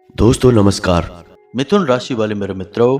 दोस्तों नमस्कार। मिथुन राशि वाले मेरे मित्रों,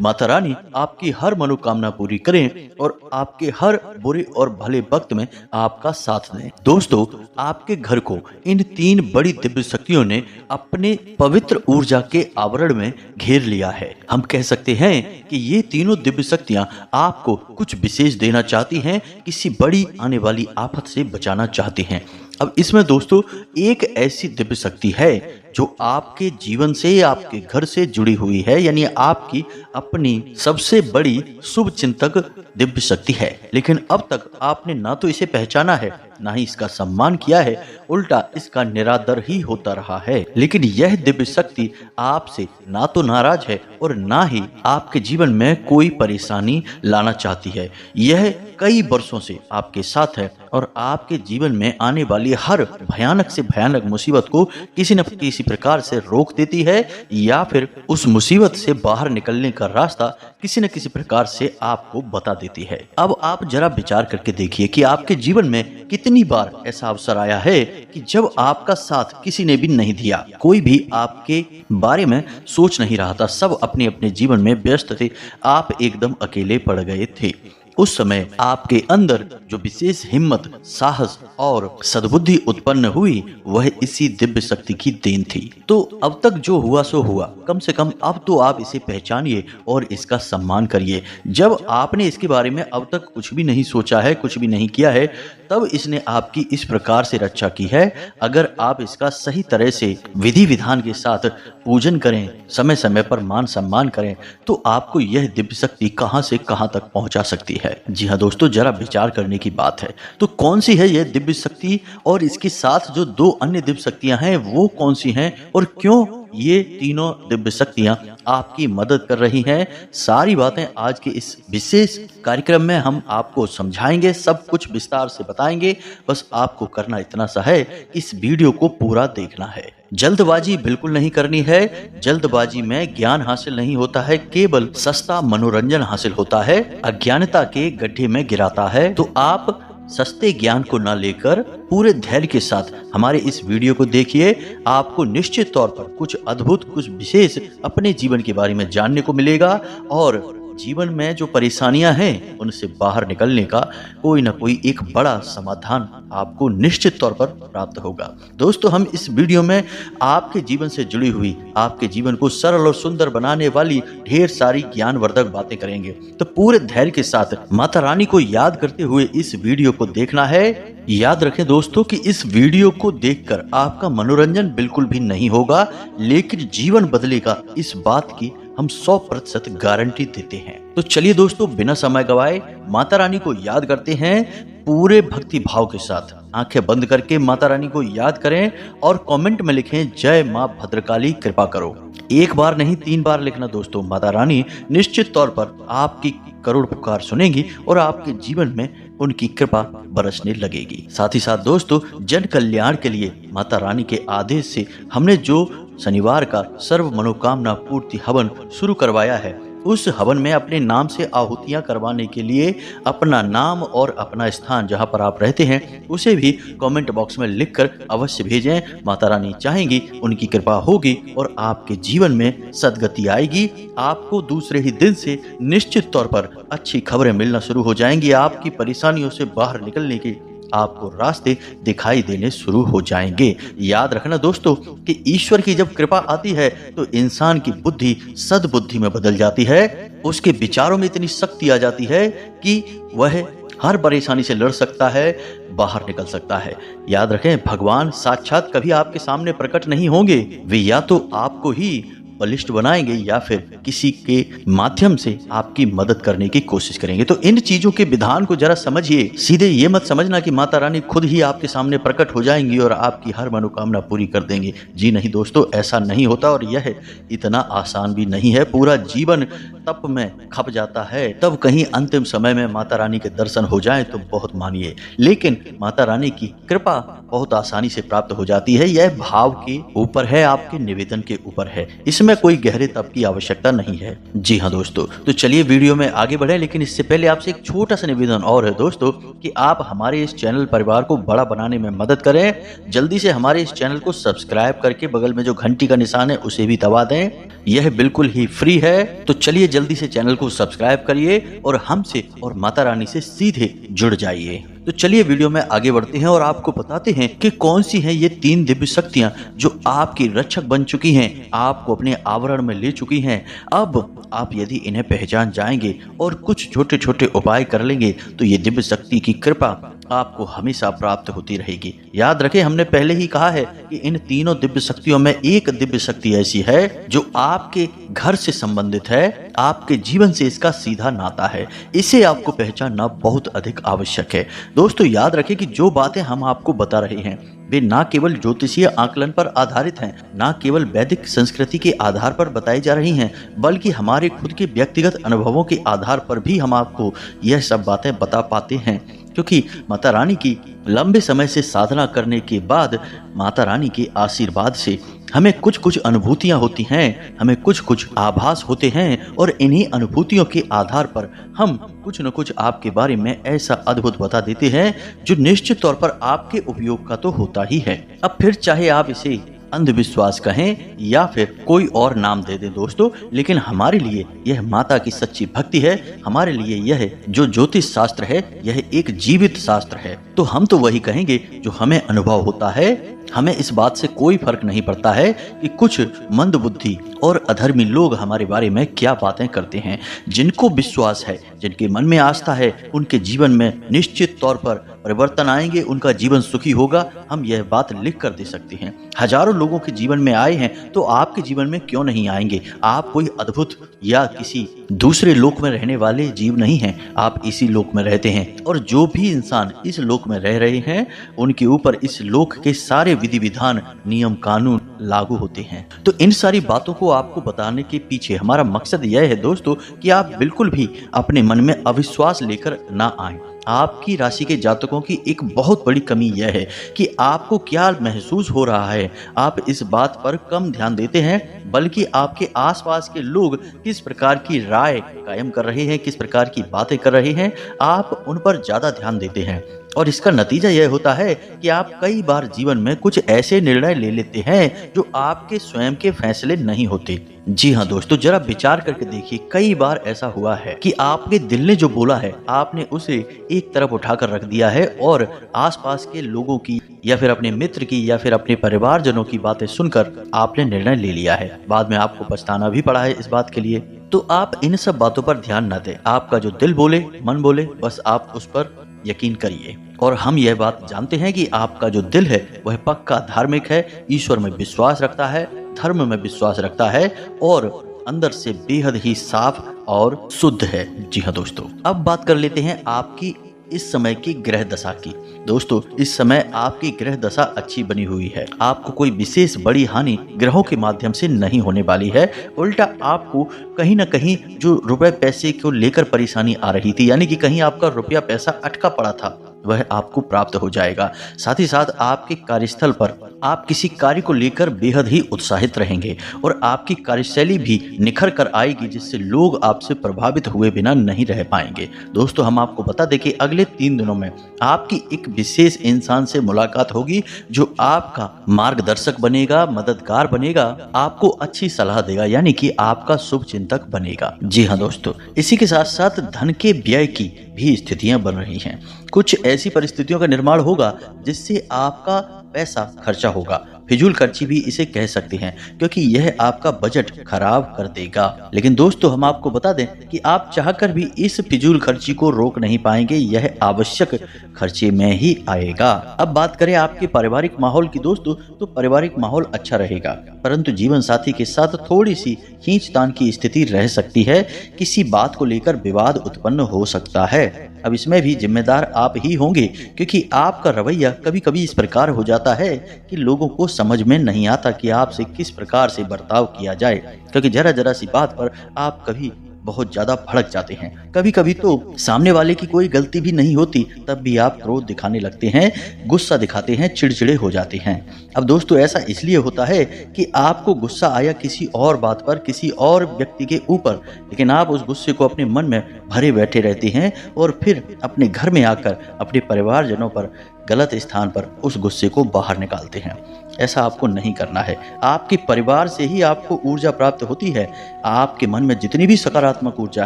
माता रानी आपकी हर मनोकामना पूरी करें और आपके हर बुरे और भले वक्त में आपका साथ दें। दोस्तों, आपके घर को इन तीन बड़ी दिव्य शक्तियों ने अपने पवित्र ऊर्जा के आवरण में घेर लिया है। हम कह सकते हैं कि ये तीनों दिव्य शक्तियां आपको कुछ विशेष देना चाहती हैं, किसी बड़ी आने वाली आफत से बचाना चाहती हैं। अब इसमें दोस्तों एक ऐसी दिव्य शक्ति है जो आपके जीवन से, आपके घर से जुड़ी हुई है, यानी आपकी अपनी सबसे बड़ी शुभ चिंतक दिव्य शक्ति है। लेकिन अब तक आपने ना तो इसे पहचाना है, ना ही इसका सम्मान किया है, उल्टा इसका निरादर ही होता रहा है। लेकिन यह दिव्य शक्ति आपसे ना तो नाराज है और ना ही आपके जीवन में कोई परेशानी लाना चाहती है। यह कई वर्षों से आपके साथ है और आपके जीवन में आने वाली हर भयानक से भयानक मुसीबत को किसी न किसी प्रकार से रोक देती है, या फिर उस मुसीबत से बाहर निकलने का रास्ता किसी न किसी प्रकार से आपको बता देती है। अब आप जरा विचार करके देखिए कि आपके जीवन में कितनी बार ऐसा अवसर आया है कि जब आपका साथ किसी ने भी नहीं दिया, कोई भी आपके बारे में सोच नहीं रहा था, सब अपने अपने जीवन में व्यस्त थे, आप एकदम अकेले पड़ गए थे। उस समय आपके अंदर जो विशेष हिम्मत, साहस और सद्बुद्धि उत्पन्न हुई, वह इसी दिव्य शक्ति की देन थी। तो अब तक जो हुआ सो हुआ, कम से कम अब तो आप इसे पहचानिए और इसका सम्मान करिए। जब आपने इसके बारे में अब तक कुछ भी नहीं सोचा है, कुछ भी नहीं किया है, तब इसने आपकी इस प्रकार से रक्षा की है। अगर आप इसका सही तरह से विधि विधान के साथ पूजन करें, समय समय पर मान सम्मान करें, तो आपको यह दिव्य शक्ति कहां से कहां तक पहुंचा सकती है। जी हाँ दोस्तों, जरा विचार करने की बात है। तो कौन सी है यह दिव्य शक्ति और इसके साथ जो दो अन्य दिव्य शक्तियां हैं वो कौन सी हैं, और क्यों ये तीनों दिव्य शक्तियां आपकी मदद कर रही हैं, सारी बातें आज के इस विशेष कार्यक्रम में हम आपको समझाएंगे, सब कुछ विस्तार से बताएंगे। बस आपको करना इतना सा है कि इस वीडियो को पूरा देखना है। जल्दबाजी बिल्कुल नहीं करनी है। जल्दबाजी में ज्ञान हासिल नहीं होता है, केवल सस्ता मनोरंजन हासिल होता है, अज्ञानता के गड्ढे में गिराता है। तो आप सस्ते ज्ञान को न लेकर पूरे धैर्य के साथ हमारे इस वीडियो को देखिए। आपको निश्चित तौर पर कुछ अद्भुत, कुछ विशेष अपने जीवन के बारे में जानने को मिलेगा और जीवन में जो परेशानियां हैं उनसे बाहर निकलने का कोई ना कोई एक बड़ा समाधान आपको निश्चित तौर पर प्राप्त होगा। दोस्तों, हम इस वीडियो में आपके जीवन से जुड़ी हुई, आपके जीवन को सरल और सुंदर बनाने वाली ढेर सारी ज्ञानवर्धक बातें करेंगे। तो पूरे धैर्य के साथ माता रानी को याद करते हुए इस वीडियो को देखना है। याद रखें दोस्तों कि इस वीडियो को देखकर आपका मनोरंजन बिल्कुल भी नहीं होगा, लेकिन जीवन बदलेगा, इस बात की हम 100% गारंटी देते हैं। तो चलिए दोस्तों, बिना समय गवाए माता रानी को याद करते हैं पूरे भक्ति भाव के साथ। आंखें बंद करके माता रानी को याद करें और कमेंट में लिखें, जय मां भद्रकाली कृपा करो। एक बार नहीं, 3 बार लिखना दोस्तों। माता रानी निश्चित तौर पर आपकी करुण पुकार सुनेंगी और आपके जीवन में उनकी कृपा बरसने लगेगी। साथ ही साथ दोस्तों, जन कल्याण के लिए माता रानी के आदेश से हमने जो शनिवार का सर्व मनोकामना पूर्ति हवन शुरू करवाया है, उस हवन में अपने नाम से आहुतियां करवाने के लिए अपना नाम और अपना स्थान जहां पर आप रहते हैं उसे भी कमेंट बॉक्स में लिखकर अवश्य भेजें। माता रानी चाहेंगी, उनकी कृपा होगी और आपके जीवन में सद्गति आएगी। आपको दूसरे ही दिन से निश्चित तौर पर अच्छी खबरें मिलना शुरू हो जाएंगी। आपकी परेशानियों से बाहर निकलने की आपको रास्ते दिखाई देने शुरू हो जाएंगे। याद रखना दोस्तों कि ईश्वर की जब कृपा आती है तो इंसान की बुद्धि सद्बुद्धि में बदल जाती है। उसके विचारों में इतनी शक्ति आ जाती है कि वह हर परेशानी से लड़ सकता है, बाहर निकल सकता है। याद रखें, भगवान साक्षात कभी आपके सामने प्रकट नहीं होंगे। वे या तो आपको ही बलिष्ठ बनाएंगे या फिर किसी के माध्यम से आपकी मदद करने की कोशिश करेंगे। तो इन चीजों के विधान को जरा समझिए। सीधे ये मत समझना कि माता रानी खुद ही आपके सामने प्रकट हो जाएंगी और आपकी हर मनोकामना पूरी कर देंगी। जी नहीं दोस्तों, ऐसा नहीं होता और यह इतना आसान भी नहीं है। पूरा जीवन तप में खप जाता है, तब कहीं अंतिम समय में माता रानी के दर्शन हो जाए तो बहुत मानिए। लेकिन माता रानी की कृपा बहुत आसानी से प्राप्त हो जाती है। यह भाव के ऊपर है, आपके निवेदन के ऊपर है, इसमें कोई गहरे तप की आवश्यकता नहीं है। जी हाँ दोस्तों, तो चलिए वीडियो में आगे बढ़े, लेकिन इससे पहले आपसे एक छोटा सा निवेदन और है दोस्तों कि आप हमारे इस चैनल परिवार को बड़ा बनाने में मदद करें। जल्दी से हमारे इस चैनल को सब्सक्राइब करके बगल में जो घंटी का निशान है उसे भी दबा दें। यह बिल्कुल ही फ्री है। तो चलिए जल्दी से चैनल को सब्सक्राइब करिए और हमसे और माता रानी से सीधे जुड़ जाइए। तो चलिए वीडियो में आगे बढ़ते हैं और आपको बताते हैं कि कौन सी हैं ये 3 दिव्य शक्तियां जो आपकी रक्षक बन चुकी हैं, आपको अपने आवरण में ले चुकी हैं। अब आप यदि इन्हें पहचान जाएंगे और कुछ छोटे छोटे उपाय कर लेंगे तो ये दिव्य शक्ति की कृपा आपको हमेशा प्राप्त होती रहेगी। याद रखें, हमने पहले ही कहा है कि इन तीनों दिव्य शक्तियों में एक दिव्य शक्ति ऐसी है जो आपके घर से संबंधित है, आपके जीवन से इसका सीधा नाता है। इसे आपको पहचानना बहुत अधिक आवश्यक है। दोस्तों याद रखें कि जो बातें हम आपको बता रहे हैं वे ना केवल ज्योतिषीय आकलन पर आधारित हैं, ना केवल वैदिक संस्कृति के आधार पर बताई जा रही हैं, बल्कि हमारे खुद के व्यक्तिगत अनुभवों के आधार पर भी हम आपको यह सब बातें बता पाते हैं। क्योंकि माता रानी की लंबे समय से साधना करने के बाद माता रानी के आशीर्वाद से हमें कुछ कुछ अनुभूतियां होती हैं, हमें कुछ कुछ आभास होते हैं और इन्हीं अनुभूतियों के आधार पर हम कुछ न कुछ आपके बारे में ऐसा अद्भुत बता देते हैं जो निश्चित तौर पर आपके उपयोग का तो होता ही है। अब फिर चाहे आप इसे अंधविश्वास कहें या फिर कोई और नाम दे दें दोस्तों, लेकिन हमारे लिए यह माता की सच्ची भक्ति है। हमारे लिए यह जो ज्योतिष शास्त्र है यह एक जीवित शास्त्र है। तो हम तो वही कहेंगे जो हमें अनुभव होता है। हमें इस बात से कोई फर्क नहीं पड़ता है कि कुछ मंदबुद्धि और अधर्मी लोग हमारे बारे में क्या बातें करते हैं। जिनको विश्वास है, जिनके मन में आस्था है, उनके जीवन में निश्चित तौर पर परिवर्तन आएंगे, उनका जीवन सुखी होगा। हम यह बात लिख कर दे सकते हैं। हजारों लोगों के जीवन में आए हैं तो आपके जीवन में क्यों नहीं आएंगे? आप कोई अद्भुत या किसी दूसरे लोक में रहने वाले जीव नहीं हैं, आप इसी लोक में रहते हैं। और जो भी इंसान इस लोक में रह रहे हैं उनके ऊपर इस लोक के सारे विधि विधान, नियम कानून लागू होते हैं। तो इन सारी बातों को आपको बताने के पीछे हमारा मकसद यह है दोस्तों कि आप बिल्कुल भी अपने मन में अविश्वास लेकर ना आएं। आपकी राशि के जातकों की एक बहुत बड़ी कमी यह है कि आपको क्या महसूस हो रहा है, आप इस बात पर कम ध्यान देते हैं, बल्कि आपके आसपास के लोग किस प्रकार की राय कायम कर रहे हैं, किस प्रकार की बातें कर रहे हैं, आप उन पर ज्यादा ध्यान देते हैं। और इसका नतीजा यह होता है कि आप कई बार जीवन में कुछ ऐसे निर्णय ले लेते हैं जो आपके स्वयं के फैसले नहीं होते। जी हाँ दोस्तों, जरा विचार करके देखिए, कई बार ऐसा हुआ है कि आपके दिल ने जो बोला है आपने उसे एक तरफ उठाकर रख दिया है और आसपास के लोगों की या फिर अपने मित्र की या फिर अपने परिवारजनों की बातें सुनकर आपने निर्णय ले लिया है। बाद में आपको पछताना भी पड़ा है इस बात के लिए। तो आप इन सब बातों पर ध्यान न दें। आपका जो दिल बोले, मन बोले, बस आप उस पर यकीन करिए। और हम यह बात जानते हैं कि आपका जो दिल है वह पक्का धार्मिक है, ईश्वर में विश्वास रखता है, धर्म में विश्वास रखता है और अंदर से बेहद ही साफ और शुद्ध है। जी हाँ दोस्तों, अब बात कर लेते हैं आपकी इस समय की ग्रह दशा की। दोस्तों इस समय आपकी ग्रह दशा अच्छी बनी हुई है। आपको कोई विशेष बड़ी हानि ग्रहों के माध्यम से नहीं होने वाली है। उल्टा आपको कहीं ना कहीं जो रुपए पैसे को लेकर परेशानी आ रही थी, यानी कि कहीं आपका रुपया पैसा अटका पड़ा था, वह आपको प्राप्त हो जाएगा। साथ ही साथ आपके कार्यस्थल पर आप किसी कार्य को लेकर बेहद ही उत्साहित रहेंगे और आपकी कार्यशैली भी निखर कर आएगी, जिससे लोग आपसे प्रभावित हुए बिना नहीं रह पाएंगे। दोस्तों हम आपको बता दें कि अगले 3 दिनों में आपकी एक विशेष इंसान से मुलाकात होगी जो आपका मार्गदर्शक बनेगा, मददगार बनेगा, आपको अच्छी सलाह देगा, यानी कि आपका शुभ चिंतक बनेगा। जी हाँ दोस्तों, इसी के साथ साथ धन के व्यय की भी स्थितियां बन रही हैं। कुछ ऐसी परिस्थितियों का निर्माण होगा जिससे आपका पैसा खर्चा होगा। फिजूल खर्ची भी इसे कह सकते हैं, क्योंकि यह आपका बजट खराब कर देगा। लेकिन दोस्तों हम आपको बता दें कि आप चाहकर भी इस फिजूल खर्ची को रोक नहीं पाएंगे, यह आवश्यक खर्चे में ही आएगा। अब बात करें आपके पारिवारिक माहौल की दोस्तों, तो पारिवारिक माहौल अच्छा रहेगा, परंतु जीवन साथी के साथ थोड़ी सी खींचतान की स्थिति रह सकती है। किसी बात को लेकर विवाद उत्पन्न हो सकता है। अब इसमें भी जिम्मेदार आप ही होंगे, क्योंकि आपका रवैया कभी कभी इस प्रकार हो जाता है कि लोगों को समझ में नहीं आता कि आपसे किस प्रकार से बर्ताव किया जाए, क्योंकि जरा जरा सी बात पर आप कभी बहुत ज्यादा भड़क जाते हैं। कभी कभी तो सामने वाले की कोई गलती भी नहीं होती, तब भी आप क्रोध दिखाने लगते हैं, गुस्सा दिखाते हैं, चिड़चिड़े हो जाते हैं। अब दोस्तों ऐसा इसलिए होता है कि आपको गुस्सा आया किसी और बात पर, किसी और व्यक्ति के ऊपर, लेकिन आप उस गुस्से को अपने मन में भरे बैठे रहते हैं और फिर अपने घर में आकर अपने परिवारजनों पर, गलत स्थान पर उस गुस्से को बाहर निकालते हैं। ऐसा आपको नहीं करना है। आपके परिवार से ही आपको ऊर्जा प्राप्त होती है। आपके मन में जितनी भी सकारात्मक ऊर्जा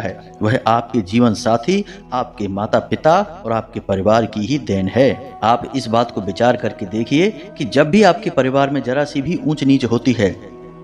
है वह आपके जीवन साथी, आपके माता पिता और आपके परिवार की ही देन है। आप इस बात को विचार करके देखिए कि जब भी आपके परिवार में जरा सी भी ऊंच नीच होती है,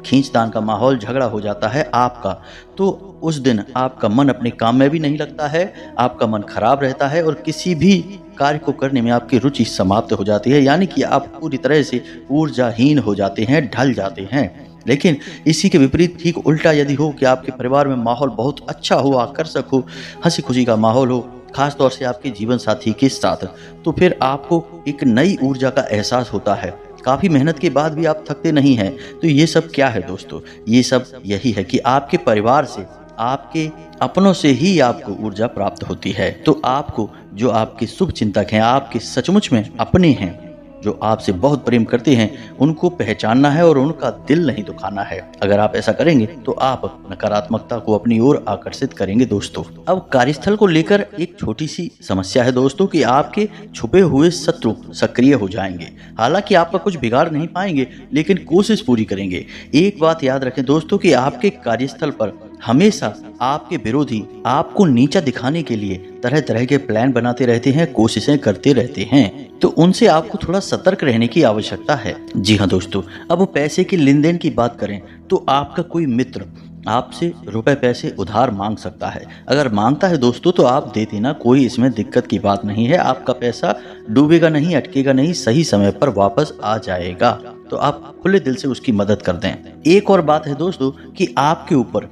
खींचतान का माहौल, झगड़ा हो जाता है आपका, तो उस दिन आपका मन अपने काम में भी नहीं लगता है, आपका मन खराब रहता है और किसी भी कार्य को करने में आपकी रुचि समाप्त हो जाती है, यानी कि आप पूरी तरह से ऊर्जाहीन हो जाते हैं, ढल जाते हैं। लेकिन इसी के विपरीत ठीक उल्टा यदि हो कि आपके परिवार में माहौल बहुत अच्छा हो, आकर्षक हो, हंसी खुशी का माहौल हो, खास तौर से आपके जीवन साथी के साथ, तो फिर आपको एक नई ऊर्जा का एहसास होता है। काफ़ी मेहनत के बाद भी आप थकते नहीं हैं। तो ये सब क्या है दोस्तों? ये सब यही है कि आपके परिवार से, आपके अपनों से ही आपको ऊर्जा प्राप्त होती है। तो आपको, जो आपके शुभ चिंतक हैं, आपके सचमुच में अपने हैं, जो आपसे बहुत प्रेम करते हैं, उनको पहचानना है और उनका दिल नहीं दुखाना है। अगर आप ऐसा करेंगे तो आप नकारात्मकता को अपनी ओर आकर्षित करेंगे दोस्तों। अब कार्यस्थल को लेकर एक छोटी सी समस्या है दोस्तों कि आपके छुपे हुए शत्रु सक्रिय हो जाएंगे। हालांकि आपका कुछ बिगाड़ नहीं पाएंगे, लेकिन कोशिश पूरी करेंगे। एक बात याद रखें दोस्तों कि आपके कार्यस्थल पर हमेशा आपके विरोधी आपको नीचा दिखाने के लिए तरह तरह के प्लान बनाते रहते हैं, कोशिशें करते रहते हैं। तो उनसे आपको थोड़ा सतर्क रहने की आवश्यकता है। जी हाँ दोस्तों, अब पैसे के लेन देन की बात करें तो आपका कोई मित्र आपसे रुपए पैसे उधार मांग सकता है। अगर मांगता है दोस्तों तो आप दे देना, कोई इसमें दिक्कत की बात नहीं है। आपका पैसा डूबेगा नहीं, अटकेगा नहीं, सही समय पर वापस आ जाएगा। तो आप खुले दिल से उसकी मदद कर दें। एक और बात है दोस्तों कि आपके ऊपर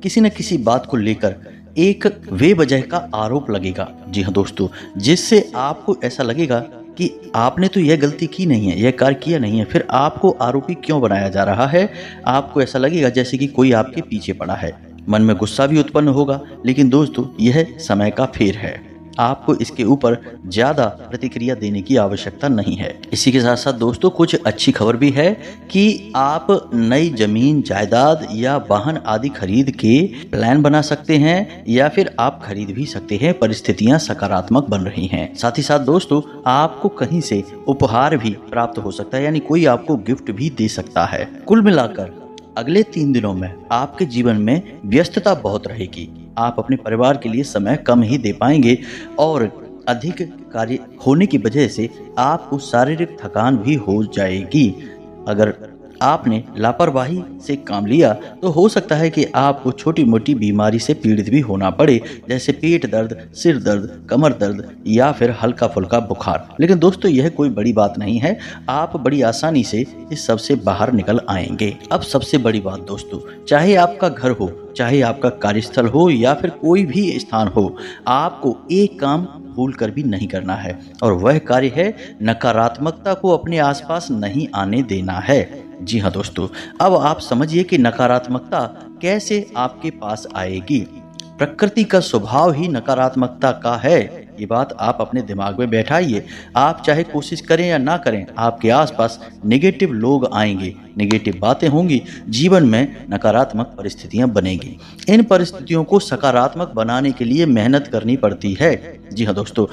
किसी न किसी बात को लेकर एक बेवजह का आरोप लगेगा। जी हाँ दोस्तों, जिससे आपको ऐसा लगेगा कि आपने तो यह गलती की नहीं है, यह कार्य किया नहीं है, फिर आपको आरोपी क्यों बनाया जा रहा है। आपको ऐसा लगेगा जैसे कि कोई आपके पीछे पड़ा है। मन में गुस्सा भी उत्पन्न होगा, लेकिन दोस्तों यह समय का फेर है। आपको इसके ऊपर ज़्यादा प्रतिक्रिया देने की आवश्यकता नहीं है। इसी के साथ साथ दोस्तों कुछ अच्छी खबर भी है कि आप नई जमीन, जायदाद या वाहन आदि खरीद के प्लान बना सकते हैं, या फिर आप खरीद भी सकते हैं। परिस्थितियां सकारात्मक बन रही हैं। साथ ही साथ दोस्तों आपको कहीं से उपहार भी प्राप्त हो सकता है, यानी कोई आपको गिफ्ट भी दे सकता है। कुल मिलाकर अगले 3 दिनों में आपके जीवन में व्यस्तता बहुत रहेगी। आप अपने परिवार के लिए समय कम ही दे पाएंगे और अधिक कार्य होने की वजह से आपको शारीरिक थकान भी हो जाएगी। अगर आपने लापरवाही से काम लिया तो हो सकता है कि आपको छोटी मोटी बीमारी से पीड़ित भी होना पड़े, जैसे पेट दर्द, सिर दर्द, कमर दर्द या फिर हल्का फुल्का बुखार। लेकिन दोस्तों यह कोई बड़ी बात नहीं है, आप बड़ी आसानी से इस सब से बाहर निकल आएंगे। अब सबसे बड़ी बात दोस्तों, चाहे आपका घर हो, चाहे आपका कार्यस्थल हो या फिर कोई भी स्थान हो, आपको एक काम भूल कर भी नहीं करना है, और वह कार्य है नकारात्मकता को अपने आसपास नहीं आने देना है। जी हाँ दोस्तों, अब आप समझिए कि नकारात्मकता कैसे आपके पास आएगी। प्रकृति का स्वभाव ही नकारात्मकता का है। ये बात आप अपने दिमाग में बैठाइए। आप चाहे कोशिश करें या ना करें, आपके आसपास नेगेटिव लोग आएंगे, नेगेटिव बातें होंगी, जीवन में नकारात्मक परिस्थितियां बनेंगी। इन परिस्थितियों को सकारात्मक बनाने के लिए मेहनत करनी पड़ती है। जी हाँ दोस्तों,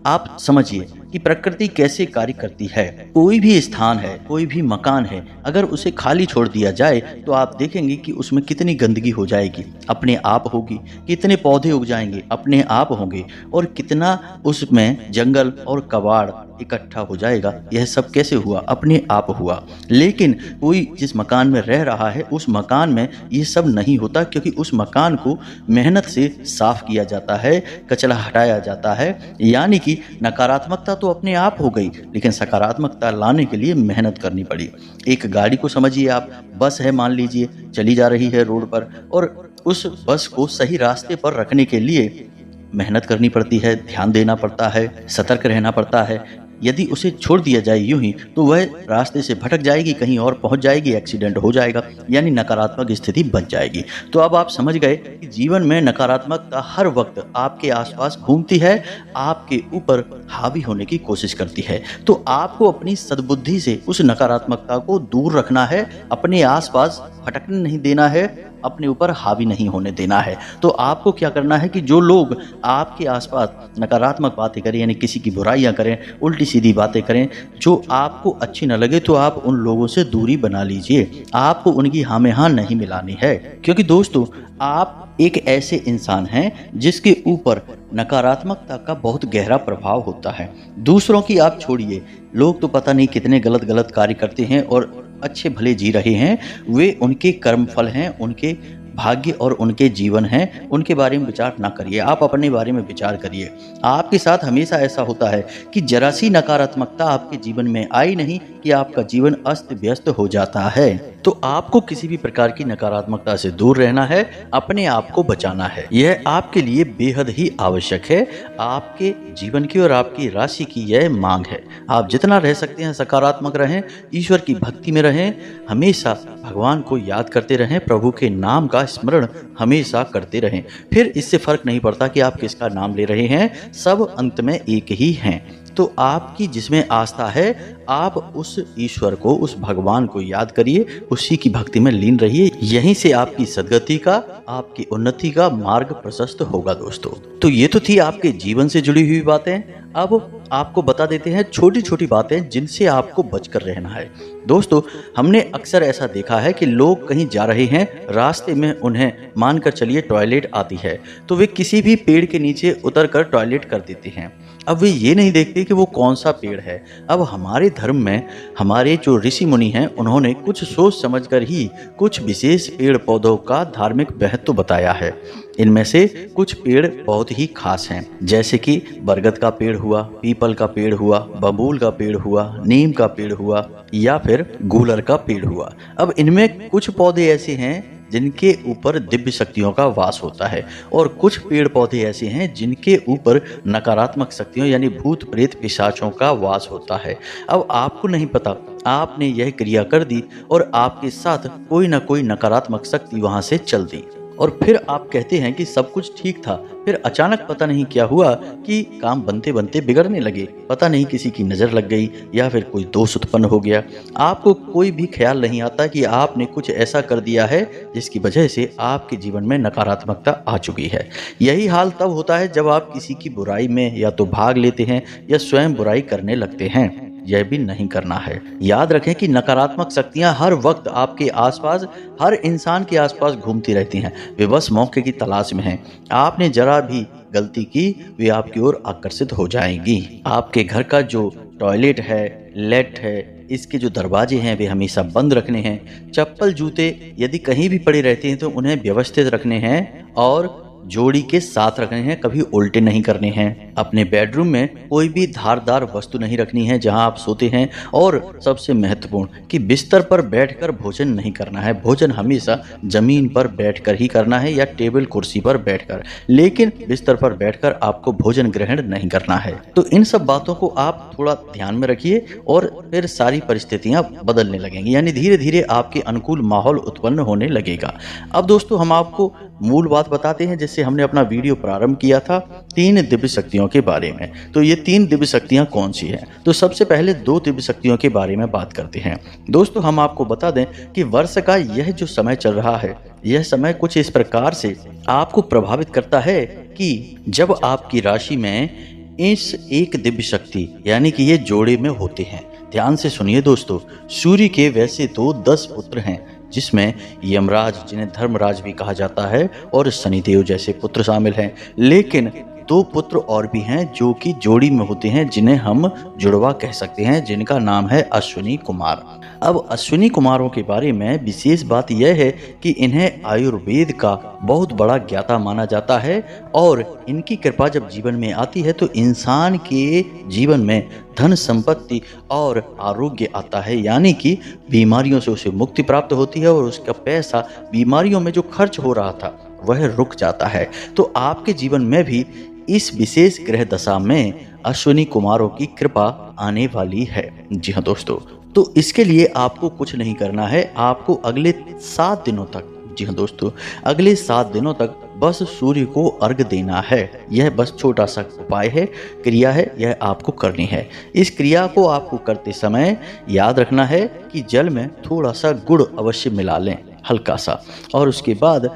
आप समझिए कि प्रकृति कैसे कार्य करती है। कोई भी स्थान है, कोई भी मकान है, अगर उसे खाली छोड़ दिया जाए तो आप देखेंगे कि उसमें कितनी गंदगी हो जाएगी, अपने आप होगी। कितने पौधे उग जाएंगे, अपने आप होंगे, और कितना उसमें जंगल और कबाड़ इकट्ठा हो जाएगा। यह सब कैसे हुआ? अपने आप हुआ। लेकिन कोई जिस मकान में रह रहा है उस मकान में ये सब नहीं होता, क्योंकि उस मकान को मेहनत से साफ किया जाता है, कचरा हटाया जाता है। यानी कि नकारात्मकता तो अपने आप हो गई, लेकिन सकारात्मकता लाने के लिए मेहनत करनी पड़ी। एक गाड़ी को समझिए आप, बस है मान लीजिए, चली जा रही है रोड पर, और उस बस को सही रास्ते पर रखने के लिए मेहनत करनी पड़ती है, ध्यान देना पड़ता है, सतर्क रहना पड़ता है। यदि उसे छोड़ दिया जाए यूं ही तो वह रास्ते से भटक जाएगी, कहीं और पहुंच जाएगी, एक्सीडेंट हो जाएगा, यानी नकारात्मक स्थिति बन जाएगी। तो अब आप समझ गए कि जीवन में नकारात्मकता हर वक्त आपके आसपास घूमती है, आपके ऊपर हावी होने की कोशिश करती है। तो आपको अपनी सद्बुद्धि से उस नकारात्मकता को दूर रखना है, अपने आसपास भटकने नहीं देना है, अपने ऊपर हावी नहीं होने देना है। तो आपको क्या करना है कि जो लोग आपके आसपास नकारात्मक बातें करें, यानी किसी की बुराइयां करें, उल्टी सीधी बातें करें, जो आपको अच्छी न लगे, तो आप उन लोगों से दूरी बना लीजिए। आपको उनकी हाँ में हाँ नहीं मिलानी है, क्योंकि दोस्तों आप एक ऐसे इंसान हैं जिसके ऊपर नकारात्मकता का बहुत गहरा प्रभाव होता है। दूसरों की आप छोड़िए, लोग तो पता नहीं कितने गलत गलत कार्य करते हैं और अच्छे भले जी रहे हैं, वे उनके कर्मफल हैं, उनके भाग्य और उनके जीवन हैं, उनके बारे में विचार ना करिए, आप अपने बारे में विचार करिए। आपके साथ हमेशा ऐसा होता है कि जरा सी नकारात्मकता आपके जीवन में आई नहीं कि आपका जीवन अस्त व्यस्त हो जाता है। तो आपको किसी भी प्रकार की नकारात्मकता से दूर रहना है, अपने आप को बचाना है। यह आपके लिए बेहद ही आवश्यक है। आपके जीवन की और आपकी राशि की यह मांग है। आप जितना रह सकते हैं सकारात्मक रहें, ईश्वर की भक्ति में रहें, हमेशा भगवान को याद करते रहें, प्रभु के नाम का स्मरण हमेशा करते रहें। फिर इससे फर्क नहीं पड़ता कि आप किसका नाम ले रहे हैं, सब अंत में एक ही हैं। तो आपकी जिसमें आस्था है, आप उस ईश्वर को, उस भगवान को याद करिए, उसी की भक्ति में लीन रहिए। यहीं से आपकी सद्गति का, आपकी उन्नति का मार्ग प्रशस्त होगा दोस्तों। तो ये तो थी आपके जीवन से जुड़ी हुई बातें। अब आपको बता देते हैं छोटी छोटी बातें जिनसे आपको बचकर रहना है। दोस्तों हमने अक्सर ऐसा देखा है कि लोग कहीं जा रहे हैं, रास्ते में उन्हें मानकर चलिए टॉयलेट आती है, तो वे किसी भी पेड़ के नीचे उतरकर टॉयलेट कर देते हैं। अब वे ये नहीं देखते कि वो कौन सा पेड़ है। अब हमारे धर्म में हमारे जो ऋषि मुनि हैं, उन्होंने कुछ सोच समझकर ही कुछ विशेष पेड़ पौधों का धार्मिक महत्व बताया है। इनमें से कुछ पेड़ बहुत ही खास हैं, जैसे कि बरगद का पेड़ हुआ, पीपल का पेड़ हुआ, बबूल का पेड़ हुआ, नीम का पेड़ हुआ, या फिर गूलर का पेड़ हुआ। अब इनमें कुछ पौधे ऐसे हैं जिनके ऊपर दिव्य शक्तियों का वास होता है, और कुछ पेड़ पौधे ऐसे हैं जिनके ऊपर नकारात्मक शक्तियों यानी भूत प्रेत पिशाचों का वास होता है। अब आपको नहीं पता, आपने यह क्रिया कर दी और आपके साथ कोई ना कोई नकारात्मक शक्ति वहां से चल दी, और फिर आप कहते हैं कि सब कुछ ठीक था, फिर अचानक पता नहीं क्या हुआ कि काम बनते बनते बिगड़ने लगे। पता नहीं किसी की नज़र लग गई या फिर कोई दोष उत्पन्न हो गया। आपको कोई भी ख्याल नहीं आता कि आपने कुछ ऐसा कर दिया है जिसकी वजह से आपके जीवन में नकारात्मकता आ चुकी है। यही हाल तब होता है जब आप किसी की बुराई में या तो भाग लेते हैं या स्वयं बुराई करने लगते हैं। यह भी नहीं करना है। याद रखें कि नकारात्मक शक्तियां हर वक्त आपके आसपास, हर इंसान के आसपास घूमती रहती हैं। वे बस मौके की तलाश में हैं। आपने जरा भी गलती की, वे आपकी ओर आकर्षित हो जाएंगी। आपके घर का जो टॉयलेट है, लेट है, इसके जो दरवाजे हैं वे हमेशा बंद रखने हैं। चप्पल जूते यदि कहीं भी पड़े रहते हैं तो उन्हें व्यवस्थित रखने हैं और जोड़ी के साथ रखने हैं, कभी उल्टे नहीं करने हैं। अपने बेडरूम में कोई भी धारदार वस्तु नहीं रखनी है जहां आप सोते हैं, और सबसे महत्वपूर्ण कि बिस्तर पर बैठकर भोजन नहीं करना है। भोजन हमेशा जमीन पर बैठकर ही करना है या टेबल कुर्सी पर बैठकर, लेकिन बिस्तर पर बैठकर आपको भोजन ग्रहण नहीं करना है। तो इन सब बातों को आप थोड़ा ध्यान में रखिए और फिर सारी परिस्थितियां बदलने लगेंगी, यानी धीरे धीरे आपके अनुकूल माहौल उत्पन्न होने लगेगा। अब दोस्तों हम आपको मूल बात बताते हैं जिससे हमने अपना वीडियो प्रारंभ किया था, 3 दिव्य शक्तियों के बारे में। तो ये 3 दिव्य शक्तियां कौन सी हैं? तो सबसे पहले 2 दिव्य शक्तियों के बारे में बात करते हैं। दोस्तों हम आपको बता दें कि वर्ष का यह जो समय चल रहा है, यह समय कुछ इस प्रकार से आपको प्रभावित करता है कि जब आपकी राशि में इस एक दिव्य शक्ति यानी कि ये जोड़े में होते हैं। ध्यान से सुनिए दोस्तों, सूर्य के वैसे तो 10 पुत्र हैं, जिसमें यमराज जिन्हें धर्मराज भी कहा जाता है और शनिदेव जैसे पुत्र शामिल हैं, लेकिन 2 पुत्र और भी हैं जो कि जोड़ी में होते हैं, जिन्हें हम जुड़वा कह सकते हैं, जिनका नाम है अश्विनी कुमार। अब अश्विनी कुमारों के बारे में विशेष बात यह है कि इन्हें आयुर्वेद का बहुत बड़ा ज्ञाता माना जाता है, और इनकी कृपा जब जीवन में आती है तो इंसान के जीवन में धन संपत्ति और आरोग्य आता है, यानी कि बीमारियों से उसे मुक्ति प्राप्त होती है और उसका पैसा बीमारियों में जो खर्च हो रहा था वह रुक जाता है। तो आपके जीवन में भी इस विशेष ग्रह दशा में अश्विनी कुमारों की कृपा आने वाली है। जी हाँ दोस्तों, तो इसके लिए आपको कुछ नहीं करना है। आपको अगले 7 दिनों तक, जी हाँ दोस्तों, अगले 7 दिनों तक बस सूर्य को अर्घ देना है। यह बस छोटा सा उपाय है, क्रिया है, यह आपको करनी है। इस क्रिया को आपको करते समय याद रखना है कि जल में थोड़ा सा गुड़ अवश्य मिला लें, हल्का सा, और उसके बाद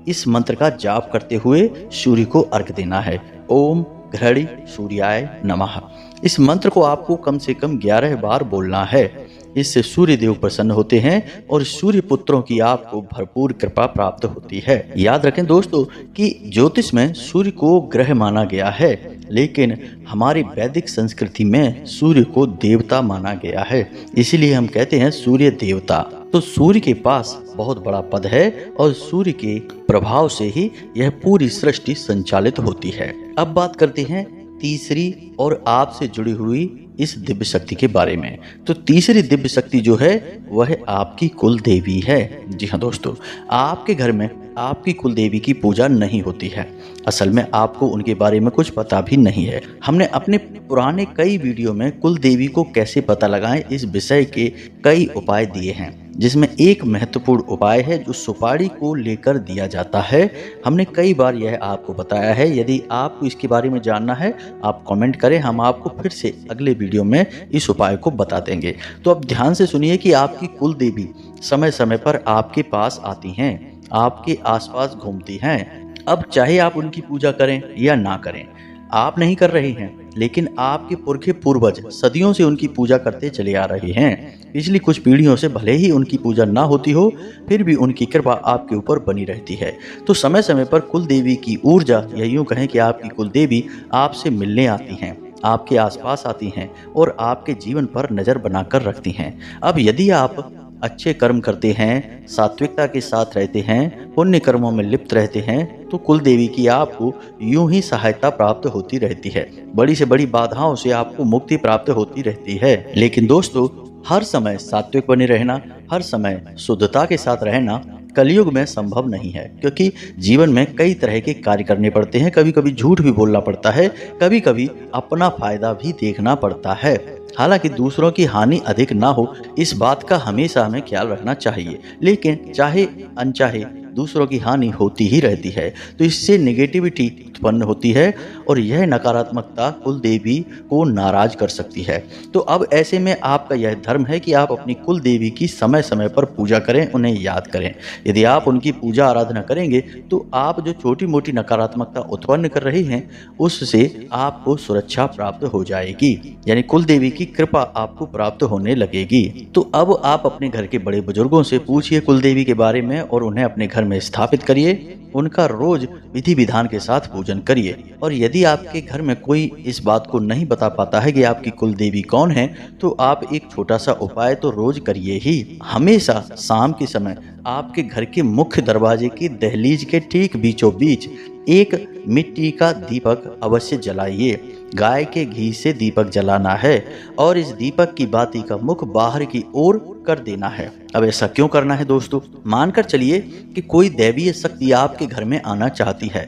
इस मंत्र का जाप करते हुए सूर्य को अर्घ देना है। ओम घृणी सूर्याय नमः। इस मंत्र को आपको कम से कम 11 बार बोलना है। इससे सूर्य देव प्रसन्न होते हैं और सूर्य पुत्रों की आपको भरपूर कृपा प्राप्त होती है। याद रखें दोस्तों कि ज्योतिष में सूर्य को ग्रह माना गया है, लेकिन हमारी वैदिक संस्कृति में सूर्य को देवता माना गया है। इसीलिए हम कहते हैं सूर्य देवता। तो सूर्य के पास बहुत बड़ा पद है और सूर्य के प्रभाव से ही यह पूरी सृष्टि संचालित होती है। अब बात करते हैं तीसरी और आपसे जुड़ी हुई इस दिव्य शक्ति के बारे में। तो तीसरी दिव्य शक्ति जो है वह आपकी कुल देवी है। जी हाँ दोस्तों, आपके घर में आपकी कुल देवी की पूजा नहीं होती है। असल में आपको उनके बारे में कुछ पता भी नहीं है। हमने अपने पुराने कई वीडियो में कुल देवी को कैसे पता लगाएं इस विषय के कई उपाय दिए हैं, जिसमें एक महत्वपूर्ण उपाय है जो सुपारी को लेकर दिया जाता है। हमने कई बार यह आपको बताया है। यदि आपको इसके बारे में जानना है आप कमेंट करें, हम आपको फिर से अगले वीडियो में इस उपाय को बता देंगे। तो अब ध्यान से सुनिए कि आपकी कुल देवी समय समय पर आपके पास आती हैं, आपके आसपास घूमती हैं। अब चाहे आप उनकी पूजा करें या ना करें, आप नहीं कर रहे हैं, लेकिन आपके पुरखे पूर्वज सदियों से उनकी पूजा करते चले आ रहे हैं। पिछली कुछ पीढ़ियों से भले ही उनकी पूजा ना होती हो, फिर भी उनकी कृपा आपके ऊपर बनी रहती है। तो समय समय पर कुल देवी की ऊर्जा, या यूं कहें कि आपकी कुल देवी आपसे मिलने आती हैं, आपके आसपास आती हैं और आपके जीवन पर नज़र बनाकर रखती हैं। अब यदि आप अच्छे कर्म करते हैं, सात्विकता के साथ रहते हैं, पुण्य कर्मों में लिप्त रहते हैं, तो कुल देवी की आपको यूं ही सहायता प्राप्त होती रहती है। बड़ी से बड़ी बाधाओं से आपको मुक्ति प्राप्त होती रहती है। लेकिन दोस्तों, हर समय सात्विक बने रहना, हर समय शुद्धता के साथ रहना कलयुग में संभव नहीं है, क्योंकि जीवन में कई तरह के कार्य करने पड़ते हैं। कभी कभी झूठ भी बोलना पड़ता है, कभी कभी अपना फायदा भी देखना पड़ता है। हालांकि दूसरों की हानि अधिक ना हो, इस बात का हमेशा हमें ख्याल रखना चाहिए, लेकिन चाहे अनचाहे दूसरों की हानि होती ही रहती है। तो इससे नेगेटिविटी उत्पन्न होती है और यह नकारात्मकता कुल देवी को नाराज कर सकती है। तो अब ऐसे में आपका यह धर्म है कि आप अपनी कुल देवी की समय समय पर पूजा करें, उन्हें याद करें। यदि आप उनकी पूजा आराधना करेंगे तो आप जो छोटी मोटी नकारात्मकता उत्पन्न कर रहे हैं उससे आपको सुरक्षा प्राप्त हो जाएगी, यानी कुल देवी की कृपा आपको प्राप्त होने लगेगी। तो अब आप अपने घर के बड़े बुजुर्गों से पूछिए कुल देवी के बारे में और उन्हें अपने घर में स्थापित करिए। उनका रोज विधि विधान के साथ पूजन करिए। और यदि आपके घर में कोई इस बात को नहीं बता पाता है कि आपकी कुल देवी कौन है, तो आप एक छोटा सा उपाय तो रोज करिए ही। हमेशा शाम के समय आपके घर के मुख्य दरवाजे की दहलीज के ठीक बीचों बीच एक मिट्टी का दीपक अवश्य जलाइए। गाय के घी से दीपक जलाना है और इस दीपक की बाती का मुख बाहर की ओर कर देना है। अब ऐसा क्यों करना है दोस्तों? मानकर चलिए कि कोई दैवीय शक्ति आपके घर में आना चाहती है,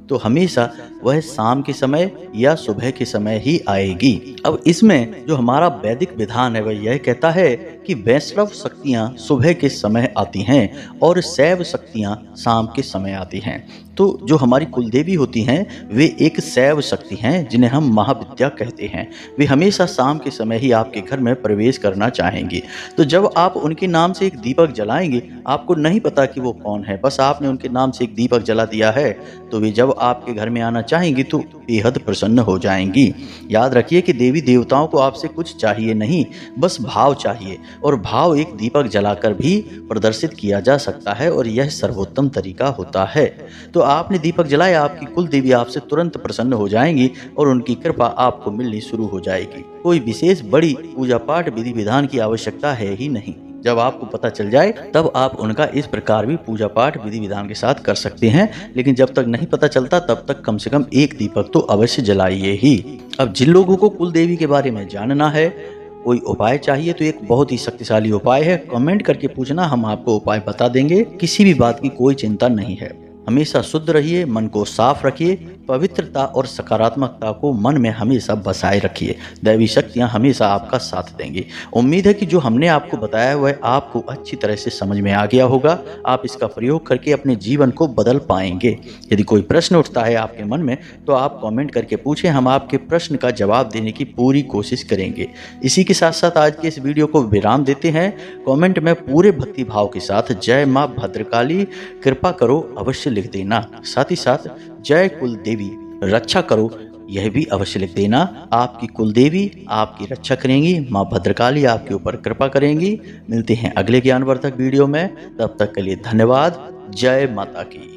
तो हमेशा वह शाम के समय या सुबह के समय ही आएगी। अब इसमें जो हमारा वैदिक विधान है वह यह कहता है कि वैष्णव शक्तियां सुबह के समय आती हैं और शैव शक्तियां शाम के समय आती हैं। तो जो हमारी कुलदेवी होती हैं वे एक शैव शक्ति हैं जिन्हें हम महाविद्या कहते हैं। वे हमेशा शाम के समय ही आपके घर में प्रवेश करना चाहेंगी। तो जब आप उनके नाम से एक दीपक जलाएंगे, आपको नहीं पता कि वो कौन है, बस आपने उनके नाम से एक दीपक जला दिया है, तो वे जब आपके घर में आना चाहेंगी तो बेहद प्रसन्न हो जाएंगी। याद रखिए कि देवी देवताओं को आपसे कुछ चाहिए नहीं, बस भाव चाहिए, और भाव एक दीपक जलाकर भी प्रदर्शित किया जा सकता है और यह सर्वोत्तम तरीका होता है। तो आपने दीपक जलाया, आपकी कुल देवी आपसे तुरंत प्रसन्न हो जाएंगी और उनकी कृपा आपको मिलनी शुरू हो जाएगी। कोई विशेष बड़ी पूजा पाठ विधि विधान की आवश्यकता है ही नहीं। जब आपको पता चल जाए तब आप उनका इस प्रकार भी पूजा पाठ विधि विधान के साथ कर सकते हैं, लेकिन जब तक नहीं पता चलता तब तक कम से कम एक दीपक तो अवश्य जलाइए ही। अब जिन लोगों को कुल देवी के बारे में जानना है, कोई उपाय चाहिए, तो एक बहुत ही शक्तिशाली उपाय है। कमेंट करके पूछना, हम आपको उपाय बता देंगे। किसी भी बात की कोई चिंता नहीं है। हमेशा शुद्ध रहिए, मन को साफ रखिए, पवित्रता और सकारात्मकता को मन में हमेशा बसाए रखिए। दैवी शक्तियाँ हमेशा आपका साथ देंगी। उम्मीद है कि जो हमने आपको बताया वह आपको अच्छी तरह से समझ में आ गया होगा। आप इसका प्रयोग करके अपने जीवन को बदल पाएंगे। यदि कोई प्रश्न उठता है आपके मन में तो आप कमेंट करके पूछें, हम आपके प्रश्न का जवाब देने की पूरी कोशिश करेंगे। इसी के साथ साथ आज के इस वीडियो को विराम देते हैं। कमेंट में पूरे भक्ति भाव के साथ जय माँ भद्रकाली कृपा करो अवश्य लिख देना। साथ ही साथ जय कुल देवी रक्षा करो यह भी अवश्य लिख देना। आपकी कुल देवी आपकी रक्षा करेंगी, माँ भद्रकाली आपके ऊपर कृपा करेंगी। मिलते हैं अगले ज्ञानवर्धक वीडियो में, तब तक के लिए धन्यवाद। जय माता की।